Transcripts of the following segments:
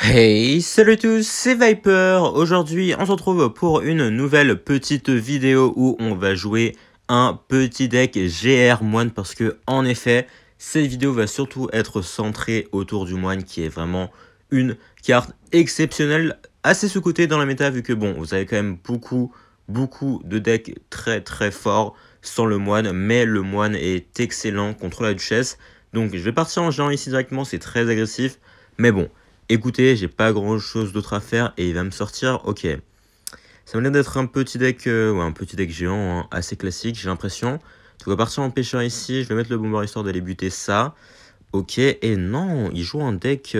Hey, salut à tous, c'est Viper. Aujourd'hui, on se retrouve pour une nouvelle petite vidéo où on va jouer un petit deck GR Moine parce que, en effet, cette vidéo va surtout être centrée autour du Moine qui est vraiment une carte exceptionnelle, assez sous-cotée dans la méta vu que, bon, vous avez quand même beaucoup de decks très forts sans le Moine, mais le Moine est excellent contre la Duchesse. Donc, je vais partir en géant ici directement, c'est très agressif, mais bon. Écoutez, j'ai pas grand chose d'autre à faire et il va me sortir, ok. Ça m'a l'air d'être un petit deck, ouais, un petit deck géant, hein, assez classique, j'ai l'impression. Donc on va partir en pêcheur ici, je vais mettre le bomber histoire d'aller buter ça. Ok, et non, il joue un deck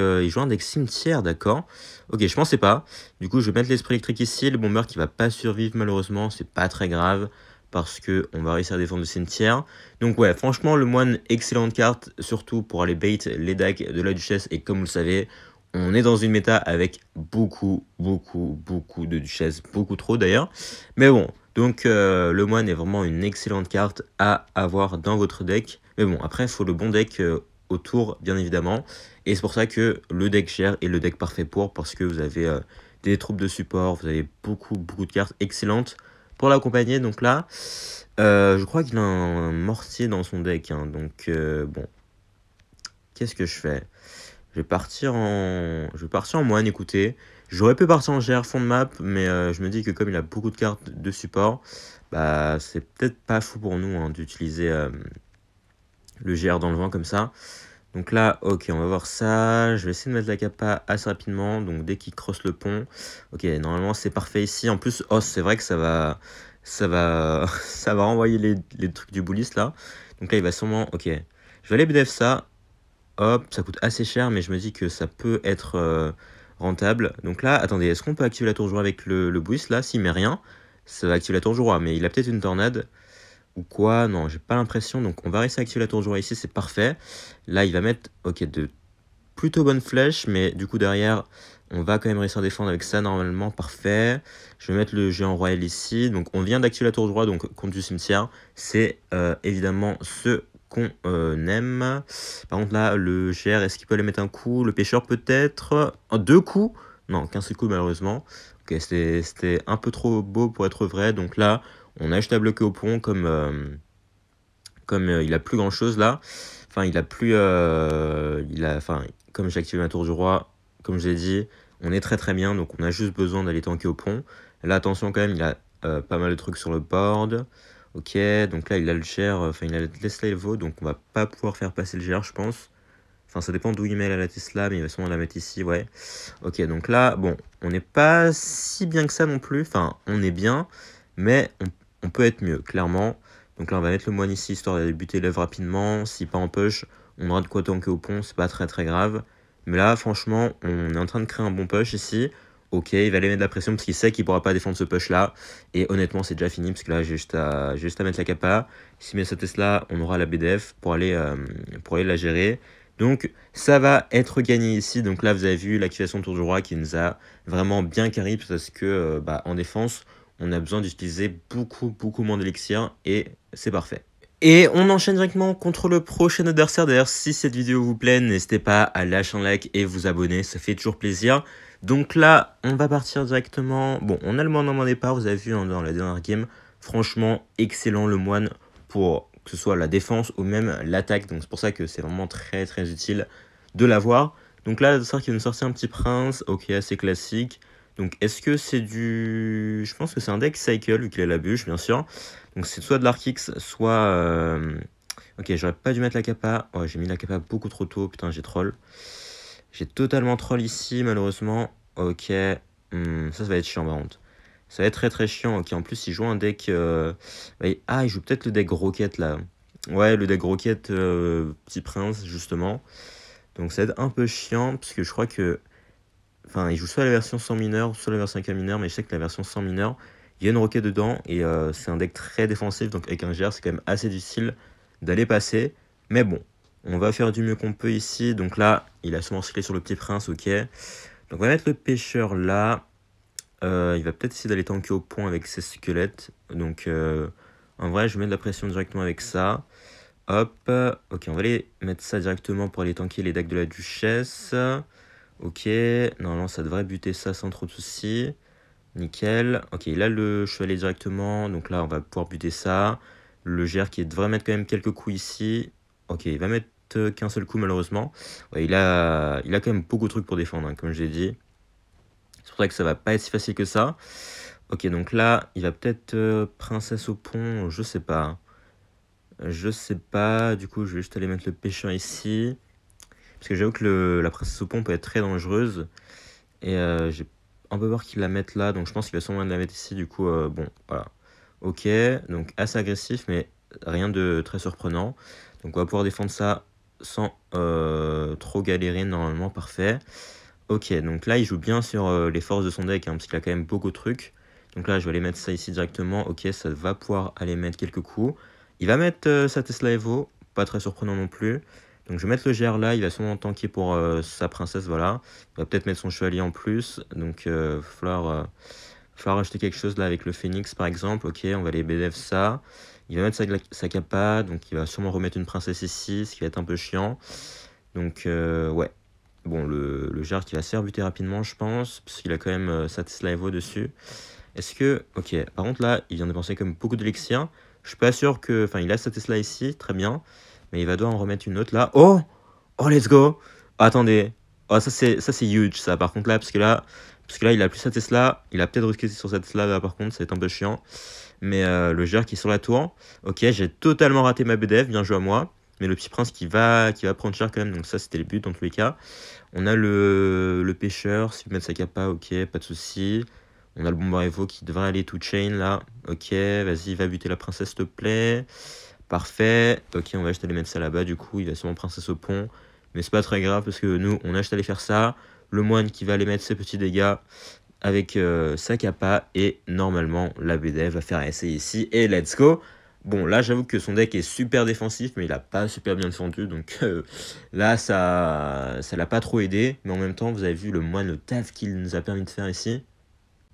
cimetière, d'accord. Ok, je pensais pas. Du coup, je vais mettre l'esprit électrique ici, le bomber qui va pas survivre malheureusement, c'est pas très grave. Parce que on va réussir à défendre le cimetière. Donc ouais, franchement, le moine, excellente carte, surtout pour aller bait les decks de la duchesse. Et comme vous le savez, on est dans une méta avec beaucoup de duchesses, beaucoup trop d'ailleurs. Mais bon, donc le moine est vraiment une excellente carte à avoir dans votre deck. Mais bon, après, il faut le bon deck autour, bien évidemment. Et c'est pour ça que le deck cher est le deck parfait pour, parce que vous avez des troupes de support, vous avez beaucoup de cartes excellentes pour l'accompagner. Donc là, je crois qu'il a un mortier dans son deck. Hein, donc bon, qu'est-ce que je fais? Je vais partir en moine, écoutez. J'aurais pu partir en GR fond de map, mais je me dis que comme il a beaucoup de cartes de support, bah c'est peut-être pas fou pour nous hein, d'utiliser le GR dans le vent comme ça. Donc là, ok, on va voir ça. Je vais essayer de mettre la capa assez rapidement. Donc dès qu'il crosse le pont. Ok, normalement c'est parfait ici. En plus, oh, c'est vrai que ça va ça va renvoyer les trucs du bouliste là. Donc là, il va sûrement, ok. Je vais aller BDF ça. Hop, ça coûte assez cher, mais je me dis que ça peut être rentable. Donc là, attendez, est-ce qu'on peut activer la tour de joie avec le boost là? S'il met rien, ça va activer la tour de joie, mais il a peut-être une tornade. Ou quoi? Non, j'ai pas l'impression. Donc on va réussir à activer la tour de joie ici, c'est parfait. Là, il va mettre, ok, de plutôt bonnes flèches, mais du coup derrière, on va quand même réussir à défendre avec ça normalement, parfait. Je vais mettre le géant royal ici. Donc on vient d'activer la tour de joie, donc contre du cimetière. C'est évidemment ce qu'on aime. Par contre là, le GR, est-ce qu'il peut aller mettre un coup? Le pêcheur peut-être? Deux coups? Non, qu'un seul coup malheureusement. Ok, c'était un peu trop beau pour être vrai. Donc là, on a juste à bloquer au pont comme il a plus grand chose là. Enfin, il a plus. Enfin, comme j'ai activé ma tour du roi, comme je l'ai dit, on est très bien. Donc on a juste besoin d'aller tanker au pont. Là, attention quand même, il a pas mal de trucs sur le board. Ok, donc là, il a le GR, enfin, il a le Tesla Evo, donc on va pas pouvoir faire passer le GR, je pense. Enfin, ça dépend d'où il met la Tesla, mais il va sûrement la mettre ici, ouais. Ok, donc là, bon, on n'est pas si bien que ça non plus. Enfin, on est bien, mais on peut être mieux, clairement. Donc là, on va mettre le moine ici, histoire d'aller buter l'œuvre rapidement. Si pas en push, on aura de quoi tanker au pont, c'est pas très grave. Mais là, franchement, on est en train de créer un bon push ici. Ok, il va aller mettre de la pression parce qu'il sait qu'il pourra pas défendre ce push là. Et honnêtement, c'est déjà fini parce que là, j'ai juste à mettre la capa. S'il met sa Tesla, on aura la BDF pour aller la gérer. Donc, ça va être gagné ici. Donc là, vous avez vu l'activation Tour du Roi qui nous a vraiment bien carry parce que en défense, on a besoin d'utiliser beaucoup moins d'élixir et c'est parfait. Et on enchaîne directement contre le prochain adversaire. D'ailleurs, si cette vidéo vous plaît, n'hésitez pas à lâcher un like et vous abonner, ça fait toujours plaisir. Donc là, on va partir directement. Bon, on a le moine en départ, vous avez vu hein, dans la dernière game. Franchement, excellent le moine pour que ce soit la défense ou même l'attaque. Donc c'est pour ça que c'est vraiment très utile de l'avoir. Donc là, l'adversaire qui va nous sortir un petit prince, ok, assez classique. Donc est-ce que c'est du... Je pense que c'est un deck cycle, vu qu'il a la bûche, bien sûr. Donc c'est soit de l'Arkix, soit... Ok, j'aurais pas dû mettre la capa. Oh, j'ai mis la capa beaucoup trop tôt, putain, j'ai troll. J'ai totalement troll ici, malheureusement. Ok, ça va être chiant, par contre. Ça va être très chiant. Ok, en plus, il joue un deck... Ah, il joue peut-être le deck Rocket, là. Ouais, le deck Rocket Petit Prince, justement. Donc ça va être un peu chiant, parce que je crois que... Enfin, il joue soit la version sans mineur, soit la version avec un mineur, mais je sais que la version sans mineur, il y a une roquette dedans, et c'est un deck très défensif, donc avec un GR, c'est quand même assez difficile d'aller passer. Mais bon, on va faire du mieux qu'on peut ici. Donc là, il a sûrement cyclé sur le petit prince, ok. Donc on va mettre le pêcheur là. Il va peut-être essayer d'aller tanker au pont avec ses squelettes. Donc en vrai, je vais mettre de la pression directement avec ça. Hop, ok, on va aller mettre ça directement pour aller tanker les decks de la duchesse. Ok, normalement ça devrait buter ça sans trop de soucis. Nickel. Ok, il a le chevalier directement. Donc là, on va pouvoir buter ça. Le GR qui devrait mettre quand même quelques coups ici. Ok, il va mettre qu'un seul coup malheureusement. Ouais, il a quand même beaucoup de trucs pour défendre, hein, comme j'ai dit. C'est pour ça que ça va pas être si facile que ça. Ok, donc là, il va peut-être princesse au pont. Je sais pas. Je sais pas. Du coup, je vais juste aller mettre le pêcheur ici. Parce que j'avoue que la princesse au pont peut être très dangereuse. Et j'ai un peu peur qu'il la mette là, donc je pense qu'il va sûrement la mettre ici, du coup, bon, voilà. Ok, donc assez agressif, mais rien de très surprenant. Donc on va pouvoir défendre ça sans trop galérer, normalement, parfait. Ok, donc là, il joue bien sur les forces de son deck, hein, parce qu'il a quand même beaucoup de trucs. Donc là, je vais aller mettre ça ici directement. Ok, ça va pouvoir aller mettre quelques coups. Il va mettre sa Tesla Evo, pas très surprenant non plus. Donc je vais mettre le GR là, il va sûrement tanker pour sa princesse, voilà. Il va peut-être mettre son chevalier en plus. Donc il va falloir acheter quelque chose là avec le phénix par exemple. Ok, on va aller BDF ça. Il va mettre sa capa, donc il va sûrement remettre une princesse ici, ce qui va être un peu chiant. Donc ouais. Bon, le GR qui va se faire buter rapidement, je pense, parce qu'il a quand même sa Tesla Evo dessus. Est-ce que... Ok, par contre là, il vient de dépenser comme beaucoup d'élixir. Je suis pas sûr que... Enfin, il a sa Tesla ici, très bien. Mais il va devoir en remettre une autre là. Oh! Oh, let's go! Oh, attendez. Oh, ça c'est huge, ça, par contre là, parce que là, il a plus sa Tesla. Il a peut-être risqué sur sa Tesla, là, par contre, ça va être un peu chiant. Mais le GR qui est sur la tour. Ok, j'ai totalement raté ma BDF, bien joué à moi. Mais le petit prince qui va prendre cher quand même, donc ça c'était le but dans tous les cas. On a le pêcheur, s'il veut mettre sa capa, ok, pas de souci. On a le bombard Evo qui devrait aller tout chain là. Ok, vas-y, va buter la princesse, s'il te plaît. Parfait. Ok, on va juste aller mettre ça là-bas, du coup, il va sûrement princesse au pont. Mais c'est pas très grave parce que nous, on a juste à aller faire ça. Le moine qui va aller mettre ses petits dégâts avec sa capa. Et normalement, la BDF va faire un essai ici. Et let's go! Bon, là, j'avoue que son deck est super défensif, mais il a pas super bien défendu. Donc là, ça l'a pas trop aidé. Mais en même temps, vous avez vu le moine, le taf qu'il nous a permis de faire ici.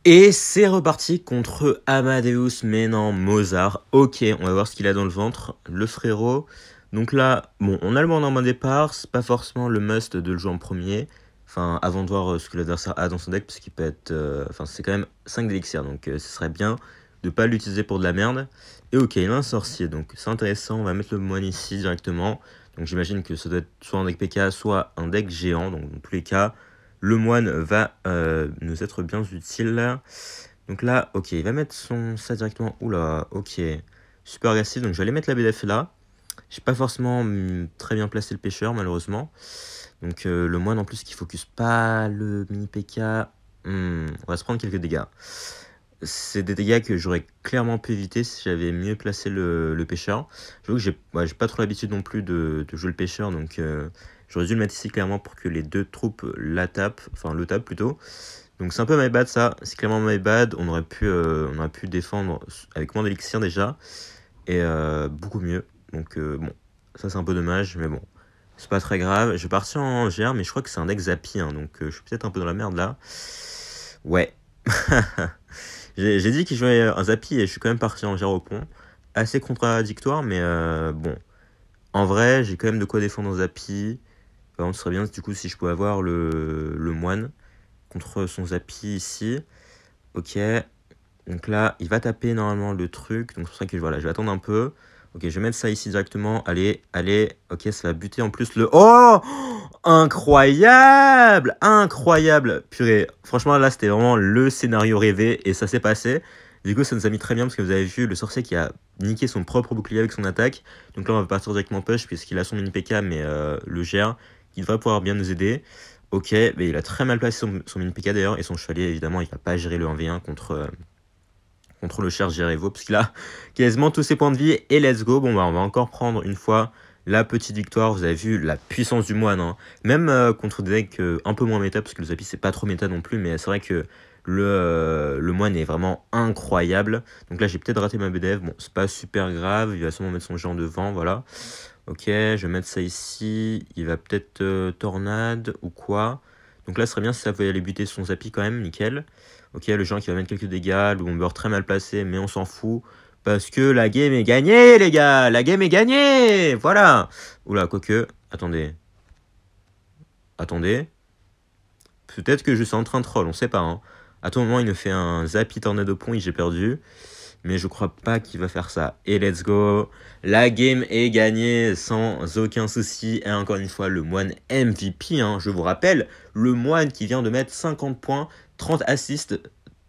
Et c'est reparti contre Amadeus, mais non, Mozart. Ok, on va voir ce qu'il a dans le ventre. Le frérot. Donc là, bon, on a le moine en main départ. C'est pas forcément le must de le jouer en premier. Enfin, avant de voir ce que l'adversaire a dans son deck, parce qu'il peut être... Enfin, c'est quand même 5 d'élixir, donc ce serait bien de pas l'utiliser pour de la merde. Et ok, il a un sorcier, donc c'est intéressant. On va mettre le moine ici directement. Donc j'imagine que ça doit être soit un deck PK, soit un deck géant. Donc dans tous les cas, le moine va nous être bien utile. Donc là, ok, il va mettre ça directement. Oula, ok. Super agressif, donc je vais aller mettre la BDF là. J'ai pas forcément très bien placé le pêcheur, malheureusement. Donc le moine en plus qui focus pas le mini PK. On va se prendre quelques dégâts. C'est des dégâts que j'aurais clairement pu éviter si j'avais mieux placé le pêcheur. J'avoue que j'ai pas trop l'habitude non plus de jouer le pêcheur, donc j'aurais dû le mettre ici clairement pour que les deux troupes la tapent, enfin le tapent plutôt. Donc c'est un peu my bad ça, c'est clairement my bad. On aurait pu défendre avec moins d'élixir déjà, et beaucoup mieux. Donc bon, ça c'est un peu dommage, mais bon, c'est pas très grave. Je vais partir en GR, mais je crois que c'est un deck Zappy, hein, donc je suis peut-être un peu dans la merde là. Ouais. J'ai dit qu'il jouait un Zappy et je suis quand même parti en GR au pont. Assez contradictoire, mais bon. En vrai, j'ai quand même de quoi défendre en Zappy. Par contre, ce serait bien du coup si je pouvais avoir le moine contre son Zappy ici. Ok. Donc là, il va taper normalement le truc. Donc c'est pour ça que voilà, je vais attendre un peu. Ok, je vais mettre ça ici directement. Allez, allez. Ok, ça va buter en plus le... Oh! Incroyable! Incroyable! Purée, franchement, là, c'était vraiment le scénario rêvé. Et ça s'est passé. Du coup, ça nous a mis très bien parce que vous avez vu le sorcier qui a niqué son propre bouclier avec son attaque. Donc là, on va partir directement push puisqu'il a son mini PK, mais le GR qui devrait pouvoir bien nous aider. Ok, mais il a très mal placé son mini PK d'ailleurs. Et son chevalier, évidemment, il va pas gérer le 1v1 contre le cher Gerevo, parce qu'il a quasiment tous ses points de vie. Et let's go. Bon, bah, on va encore prendre une fois la petite victoire. Vous avez vu la puissance du moine, hein. Même contre des decks un peu moins méta, parce que le Zappy c'est pas trop méta non plus, mais c'est vrai que le moine est vraiment incroyable. Donc là, j'ai peut-être raté ma BDF. Bon, c'est pas super grave. Il va sûrement mettre son géant devant, voilà. Ok, je vais mettre ça ici. Il va peut-être tornade ou quoi. Donc là, ce serait bien si ça pouvait aller buter son Zappy quand même, nickel. Ok, le géant qui va mettre quelques dégâts, le bomber très mal placé, mais on s'en fout. Parce que la game est gagnée, les gars. La game est gagnée. Voilà. Oula, quoique. Attendez. Attendez. peut-être que je suis en train de troll, on sait pas. Hein. À tout moment, il me fait un Zappy Tornado Point, j'ai perdu. Mais je crois pas qu'il va faire ça. Et let's go. La game est gagnée sans aucun souci. Et encore une fois, le moine MVP. Hein, je vous rappelle, le moine qui vient de mettre 50 points, 30 assists,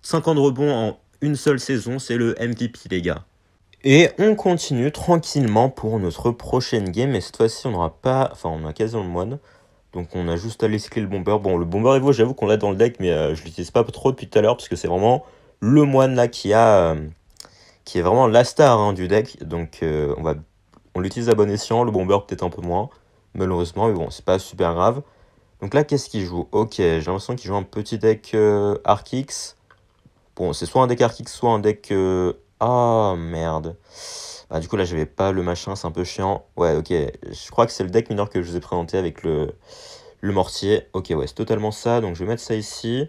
50 rebonds en une seule saison. C'est le MVP, les gars. Et on continue tranquillement pour notre prochaine game. Et cette fois-ci, on n'aura pas... Enfin, on a quasiment le moine. Donc on a juste à laisser le bomber. Bon, le bomber Evo, j'avoue qu'on l'a dans le deck. Mais je l'utilise pas trop depuis tout à l'heure. Parce que c'est vraiment le moine là qui est vraiment la star hein, du deck. Donc on l'utilise à bon escient, le bomber peut-être un peu moins, malheureusement, mais bon, c'est pas super grave. Donc là, qu'est-ce qu'il joue? Ok, j'ai l'impression qu'il joue un petit deck Archix. Bon, c'est soit un deck Archix, soit un deck... Ah, merde. Ah, du coup, là, j'avais pas le machin, c'est un peu chiant. Ouais, ok, je crois que c'est le deck mineur que je vous ai présenté avec le mortier. Ok, ouais, c'est totalement ça, donc je vais mettre ça ici.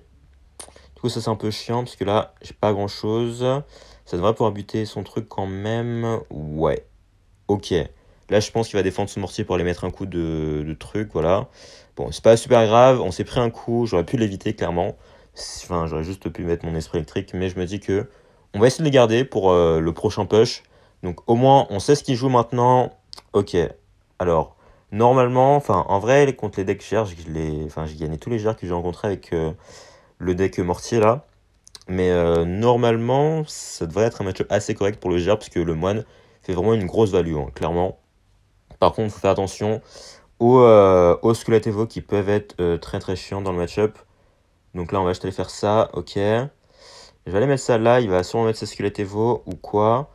Du coup, ça, c'est un peu chiant, parce que là, j'ai pas grand-chose. Ça devrait pouvoir buter son truc quand même. Ouais. Ok. Là, je pense qu'il va défendre son mortier pour aller mettre un coup de truc, voilà. Bon, c'est pas super grave. On s'est pris un coup. J'aurais pu l'éviter, clairement. Enfin, j'aurais juste pu mettre mon esprit électrique. Mais je me dis que on va essayer de les garder pour le prochain push. Donc, au moins, on sait ce qu'il joue maintenant. Ok. Alors, normalement, enfin, en vrai, contre les decks GR, j'ai gagné tous les GR que j'ai rencontrés avec le deck mortier, là. Mais normalement, ça devrait être un match assez correct pour le GR, parce que le moine fait vraiment une grosse value, hein, clairement. Par contre, il faut faire attention aux squelettes Evo qui peuvent être très très chiants dans le match-up. Donc là, on va juste aller faire ça, ok. Je vais aller mettre ça là, il va sûrement mettre ses squelettes Evo ou quoi.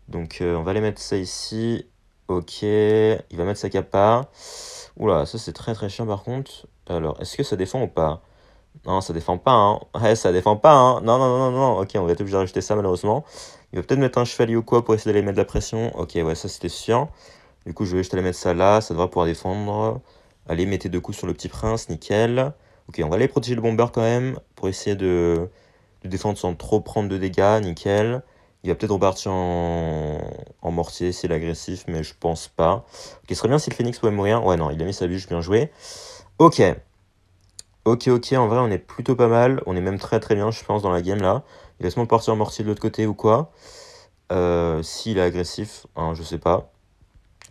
Donc on va aller mettre ça ici, ok. Il va mettre sa capa. Oula, ça c'est très très chiant par contre. Alors, est-ce que ça défend ou pas? Non, ça défend pas, hein. Ouais, ça défend pas, hein. Non, non, non, non, non. Ok, on va être obligé de rajouter ça, malheureusement. Il va peut-être mettre un chevalier ou quoi pour essayer d'aller mettre de la pression. Ok, ouais, ça, c'était sûr. Du coup, je vais juste aller mettre ça là. Ça devrait pouvoir défendre. Allez, mettez 2 coups sur le petit prince. Nickel. Ok, on va aller protéger le bomber quand même. Pour essayer de défendre sans trop prendre de dégâts. Nickel. Il va peut-être repartir en mortier s'il est agressif, mais je pense pas. Ok, ce serait bien si le phoenix pouvait mourir. Ouais, non, il a mis sa bûche. Bien joué. Ok. Ok, en vrai, on est plutôt pas mal. On est même très très bien, je pense, dans la game là. Il va sûrement partir en mortier de l'autre côté ou quoi. S'il est agressif, hein, je sais pas.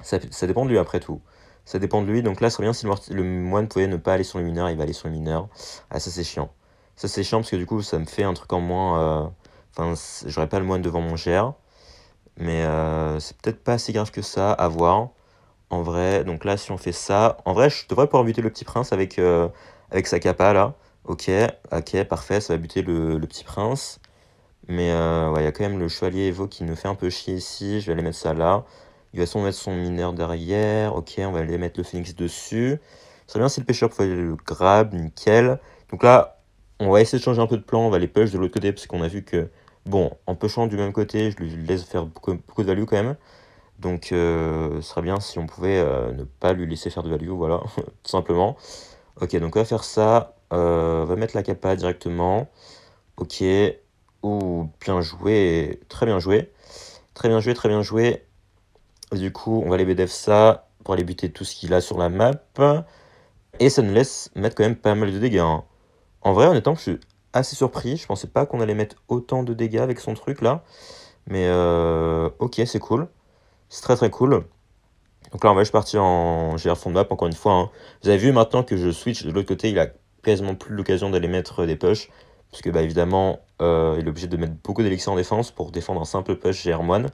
Ça dépend de lui après tout. Ça dépend de lui. Donc là, ce serait bien si le moine pouvait ne pas aller sur le mineur. Il va aller sur le mineur. Ah, ça c'est chiant. Ça c'est chiant parce que du coup, ça me fait un truc en moins. Enfin, j'aurais pas le moine devant mon GR. Mais c'est peut-être pas assez grave que ça à voir. En vrai, donc là, si on fait ça... En vrai, je devrais pouvoir buter le petit prince avec sa capa, là. Ok, parfait, ça va buter le petit prince. Mais ouais, il y a quand même le chevalier Evo qui nous fait un peu chier ici. Je vais aller mettre ça là. Il va sûrement mettre son mineur derrière. Ok, on va aller mettre le phoenix dessus. Ce serait bien si le pêcheur pouvait le grab, nickel. Donc là, on va essayer de changer un peu de plan. On va les push de l'autre côté, parce qu'on a vu que... Bon, en pushant du même côté, je lui laisse faire beaucoup de value quand même. Donc, ce serait bien si on pouvait ne pas lui laisser faire de value, voilà, tout simplement. Ok, donc on va faire ça. On va mettre la capa directement. Ok. Ouh, bien joué. Très bien joué. Très bien joué, très bien joué. Et du coup, on va aller BDF ça pour aller buter tout ce qu'il a sur la map. Et ça nous laisse mettre quand même pas mal de dégâts. Hein. En vrai, honnêtement, je suis assez surpris. Je pensais pas qu'on allait mettre autant de dégâts avec son truc là. Mais ok, c'est cool. C'est très très cool. Donc là, on va juste partir en GR fond de map, encore une fois. Hein. Vous avez vu maintenant que je switch de l'autre côté, il a quasiment plus l'occasion d'aller mettre des push. Parce que, bah, évidemment, il est obligé de mettre beaucoup d'élixir en défense pour défendre un simple push GR moine.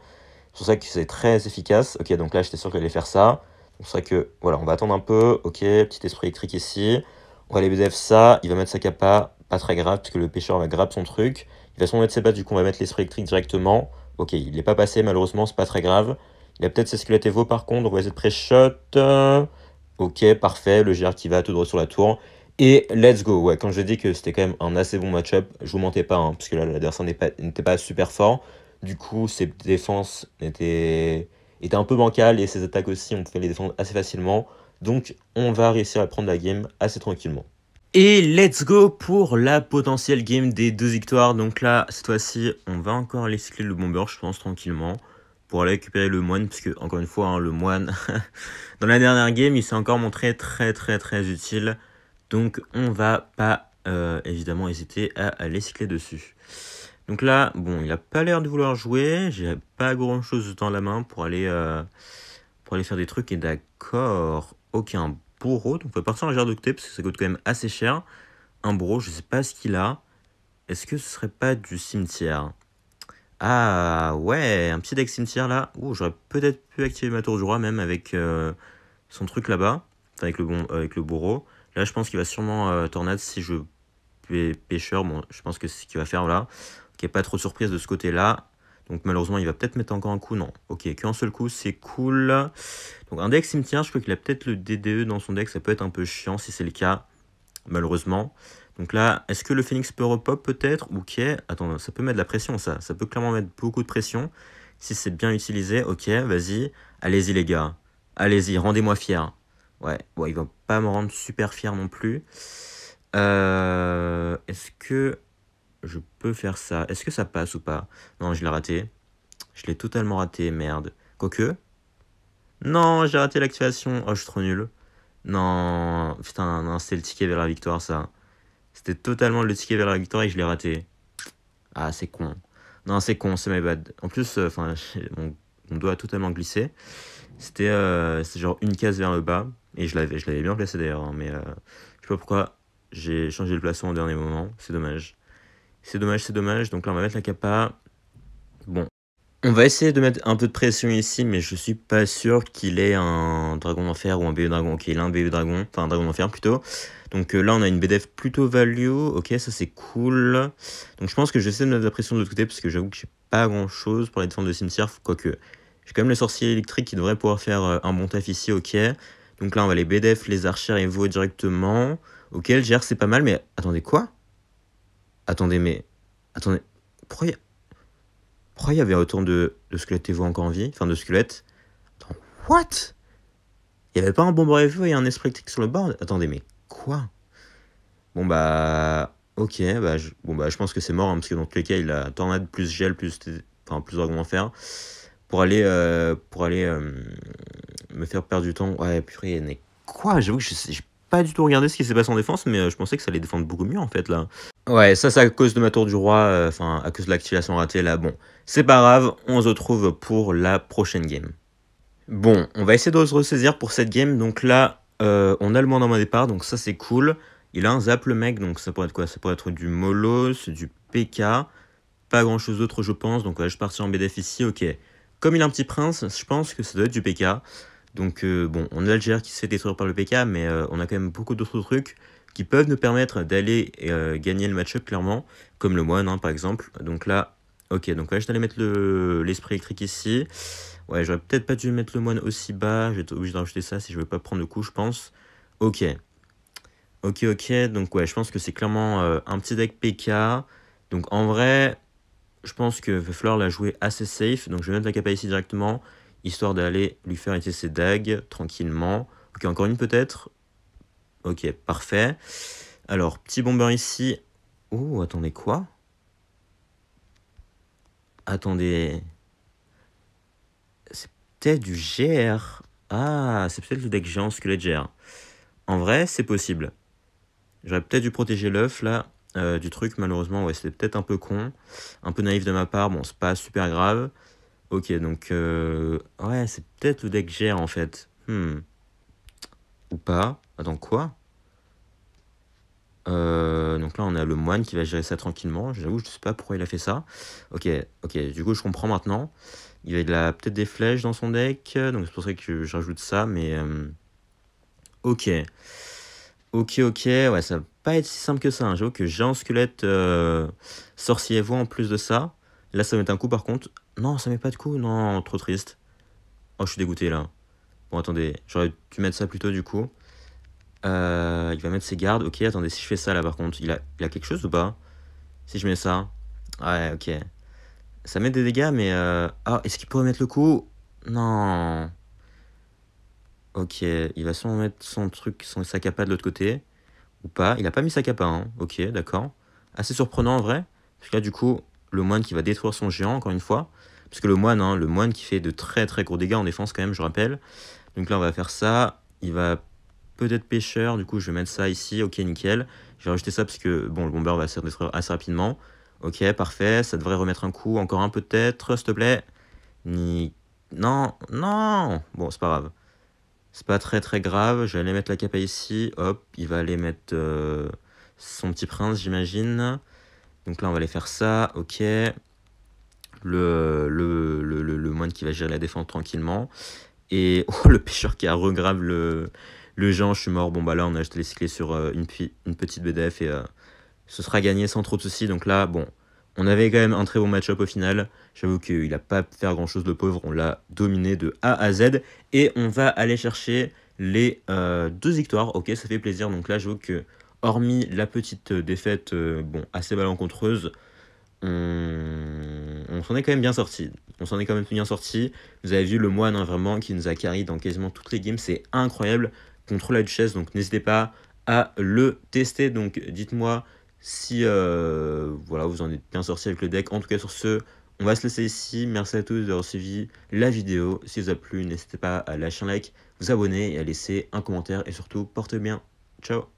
C'est pour ça que c'est très efficace. Ok, donc là, j'étais sûr qu'il allait faire ça. Donc c'est vrai que, voilà, on va attendre un peu. Ok, petit esprit électrique ici. On va aller BDF ça. Il va mettre sa capa. Pas très grave, parce que le pêcheur va grab son truc. Il va sûrement mettre ses pattes, du coup, on va mettre l'esprit électrique directement. Ok, il n'est pas passé, malheureusement, c'est pas très grave. Il a peut-être ses squelettes Evo par contre, on va essayer de pré-shot. Ok, parfait, le GR qui va tout droit sur la tour. Et let's go, ouais, quand je dis que c'était quand même un assez bon match-up, je vous mentais pas, hein, parce que là, l'adversaire n'était pas super fort. Du coup, ses défenses étaient un peu bancales et ses attaques aussi, on pouvait les défendre assez facilement. Donc, on va réussir à prendre la game assez tranquillement. Et let's go pour la potentielle game des 2 victoires. Donc là, cette fois-ci, on va encore aller cycler le bomber, je pense, tranquillement. Pour aller récupérer le moine, parce que, encore une fois, hein, le moine, dans la dernière game, il s'est encore montré très très très utile. Donc, on va pas évidemment hésiter à aller cycler dessus. Donc là, bon, il a pas l'air de vouloir jouer. J'ai pas grand chose dans la main pour aller faire des trucs. Et d'accord. Ok, un bourreau. Donc on va partir en jarre de côté parce que ça coûte quand même assez cher. Un bourreau, je sais pas ce qu'il a. Est-ce que ce serait pas du cimetière? Ah ouais, un petit deck cimetière là. Ouh, j'aurais peut-être pu activer ma tour du roi même avec son truc là-bas. Enfin, avec le bourreau. Là, je pense qu'il va sûrement tornade si je pêcheur. Bon, je pense que c'est ce qu'il va faire là. Ok, pas trop de surprise de ce côté-là. Donc malheureusement, il va peut-être mettre encore un coup. Non, ok, qu'un seul coup, c'est cool. Donc un deck cimetière, je crois qu'il a peut-être le DDE dans son deck. Ça peut être un peu chiant si c'est le cas, malheureusement. Donc là, est-ce que le Phoenix peut repop peut-être? Ok, attends, ça peut mettre de la pression ça. Ça peut clairement mettre beaucoup de pression. Si c'est bien utilisé, ok, vas-y. Allez-y les gars. Allez-y, rendez-moi fier. Ouais, bon, il va pas me rendre super fier non plus. Est-ce que je peux faire ça? Est-ce que ça passe ou pas? Non, je l'ai raté. Je l'ai totalement raté, merde. Quoique. Non, j'ai raté l'activation. Oh, je suis trop nul. Non, putain, non, c'était le ticket vers la victoire, ça. C'était totalement le ticket vers la victoire et je l'ai raté. Ah, c'est con. Non, c'est con, c'est my bad. En plus, enfin, mon doigt a totalement glissé. C'était genre une case vers le bas. Et je l'avais bien placé d'ailleurs, hein, mais je sais pas pourquoi j'ai changé le placement au dernier moment. C'est dommage. C'est dommage, c'est dommage. Donc là, on va mettre la capa. Bon. On va essayer de mettre un peu de pression ici, mais je suis pas sûr qu'il ait un dragon d'enfer ou un BE dragon. Ok, il a un BE dragon, enfin un dragon d'enfer plutôt. Donc là, on a une BDF plutôt value. Ok, ça c'est cool. Donc je pense que j'essaie de mettre de la pression de l'autre côté, parce que j'avoue que j'ai pas grand chose pour les défendre de cimetière. Quoique, j'ai quand même le sorcier électrique qui devrait pouvoir faire un bon taf ici. Ok. Donc là, on va les BDF, les archères et vous directement. Ok, le GR c'est pas mal, mais attendez, quoi? Attendez, mais. Attendez. Pourquoi il y avait autant de squelettes Evo encore en vie? Enfin, de squelettes. Attends, what? Il y avait pas un bomber Evo et un esprit électrique sur le board? Attendez, mais quoi? Bon, bah. Ok, bah, je pense que c'est mort, hein, parce que dans tous les cas, il a tornade plus gel, plus dragon d'enfer. Pour aller me faire perdre du temps. Ouais, purée, mais quoi? J'avoue que j'ai pas du tout regardé ce qui s'est passé en défense, mais je pensais que ça allait défendre beaucoup mieux en fait là. Ouais, ça c'est à cause de ma tour du roi, enfin à cause de l'activation ratée là. Bon, c'est pas grave, on se retrouve pour la prochaine game. Bon, on va essayer de se ressaisir pour cette game. Donc là, on a le moins dans mon départ, donc ça c'est cool. Il a un zap le mec, donc ça pourrait être quoi? Ça pourrait être du Molos, du PK. Pas grand chose d'autre je pense, donc on va juste partir en BDF ici, ok. Comme il a un petit prince, je pense que ça doit être du PK. Donc bon, on a le GR qui se fait détruire par le PK, mais on a quand même beaucoup d'autres trucs qui peuvent nous permettre d'aller gagner le match-up clairement, comme le moine hein, par exemple. Donc là, ok, donc là je vais aller mettre l'esprit électrique ici. Ouais, j'aurais peut-être pas dû mettre le moine aussi bas, je vais être obligé de rajouter ça si je veux pas prendre le coup, je pense. Ok. Ok, donc ouais, je pense que c'est clairement un petit deck PK. Donc en vrai, je pense que va falloir la jouer assez safe. Donc je vais mettre la capa ici directement, histoire d'aller lui faire utiliser ses dagues tranquillement. Ok, encore une peut-être. Ok, parfait. Alors, petit bomber ici. Oh, attendez, quoi? Attendez. C'est peut-être du GR. Ah, c'est peut-être le deck géant squelette GR. En vrai, c'est possible. J'aurais peut-être dû protéger l'œuf là. Du truc, malheureusement, ouais, c'était peut-être un peu con. Un peu naïf de ma part. Bon, c'est pas super grave. Ok, donc ouais, c'est peut-être le deck GR en fait. Ou pas. Attends, quoi? Donc là, on a le moine qui va gérer ça tranquillement. J'avoue, je sais pas pourquoi il a fait ça. Ok, du coup, je comprends maintenant. Il a peut-être des flèches dans son deck, donc c'est pour ça que je rajoute ça, mais ok. Ouais, ça va pas être si simple que ça. Hein. J'avoue que j'ai un squelette sorcier voix en plus de ça. Là, ça met un coup par contre. Non, ça met pas de coup. Non, trop triste. Oh, je suis dégoûté là. Bon, attendez, j'aurais dû mettre ça plus tôt du coup. Il va mettre ses gardes. Ok, attendez, si je fais ça là par contre, il a quelque chose ou pas? Si je mets ça. Ouais, ok. Ça met des dégâts, mais... Ah, est-ce qu'il pourrait mettre le coup? Non. Ok, il va sûrement mettre son truc, sa capa de l'autre côté. Ou pas. Il a pas mis sa capa, hein. Ok, d'accord. Assez surprenant en vrai. Parce que là, du coup, le moine qui va détruire son géant, encore une fois. Parce que le moine, hein, qui fait de très très gros dégâts en défense quand même, je rappelle. Donc là, on va faire ça. Il va peut-être pêcheur, du coup je vais mettre ça ici, ok nickel. Je vais rajouter ça parce que bon le bomber va se détruire assez rapidement. Ok parfait, ça devrait remettre un coup, encore un peut-être, s'il te plaît. Non, non. Bon c'est pas grave. C'est pas très grave, je vais aller mettre la capa ici, hop, il va aller mettre son petit prince j'imagine. Donc là on va aller faire ça, ok. Le moine qui va gérer la défense tranquillement. Et oh, le pêcheur qui a regrave le géant, je suis mort. Bon bah là on a jeté les cyclés sur une petite BDF et ce sera gagné sans trop de soucis. Donc là bon, on avait quand même un très bon match-up au final. J'avoue qu'il n'a pas fait grand chose de pauvre, on l'a dominé de A à Z. Et on va aller chercher les 2 victoires, ok ça fait plaisir. Donc là j'avoue que hormis la petite défaite bon assez malencontreuse, on s'en est quand même bien sorti. On s'en est quand même bien sorti. Vous avez vu le moine hein, vraiment qui nous a carry dans quasiment toutes les games. C'est incroyable contre la duchesse. Donc n'hésitez pas à le tester. Donc dites-moi si voilà, vous en êtes bien sorti avec le deck. En tout cas sur ce, on va se laisser ici. Merci à tous d'avoir suivi la vidéo. Si vous a plu, n'hésitez pas à lâcher un like, vous abonner et à laisser un commentaire. Et surtout, portez bien. Ciao.